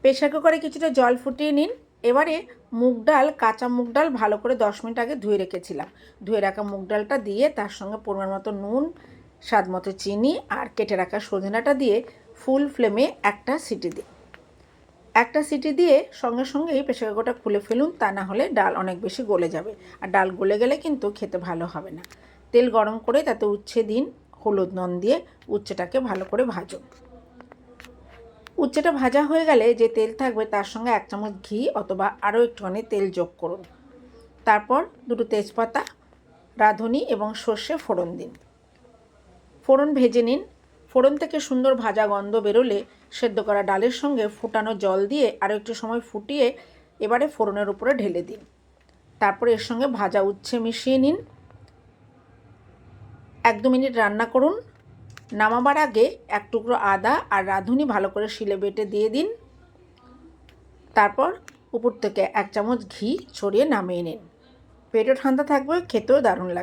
Pressure কুকারে কিছুটা জল ফুটিয়ে নিন। এবারে মুগ ডাল, কাঁচা মুগ ডাল ভালো করে 10 মিনিট আগে ধুয়ে রেখেছিলাম। ধুয়ে রাখা মুগ ডালটা দিয়ে তার সঙ্গে পরিমাণ মতো নুন, স্বাদ মতো চিনি আর কেটে রাখা সজনাটা দিয়ে ফুল ফ্লেমে একটা সিটি দিন। একটা সিটি দিয়ে সঙ্গে সঙ্গেই প্রেসার কুকারটা খুলে ফেলুন, তা না হলে ডাল অনেক বেশি গলে যাবে, আর ডাল গলে গেলে কিন্তু খেতে ভালো হবে না। তেল গরম করে তাতে উচ্ছে দিন, হলুদ নুন দিয়ে উচ্ছেটাকে ভালো করে ভাজুন। উচ্ছেটা ভাজা হয়ে গেলে যে তেল থাকবে তার সঙ্গে 1 চামচ ঘি অথবা আরও একটুখানি তেল যোগ করুন। তারপর দুটো তেজপাতা, রাঁধুনি এবং সর্ষে ফোড়ন দিন। ফোড়ন ভেজে নিন। ফোড়ন থেকে সুন্দর ভাজা গন্ধ বেরোলে সেদ্ধ করা ডালের সঙ্গে ফুটানো জল দিয়ে আরও একটু সময় ফুটিয়ে এবারে ফোড়নের উপরে ঢেলে দিন। তারপরে এর সঙ্গে ভাজা উচ্ছে মিশিয়ে নিন। 1-2 মিনিট রান্না করুন। নামাবার আগে 1 টুকরো আদা আর রাঁধুনি ভালো করে শিলে বেটে দিয়ে দিন। তারপর উপর থেকে 1 চামচ ঘি ছড়িয়ে নামিয়ে নিন। পেটও ঠান্ডা থাকবে, খেতেও দারুণ লাগবে।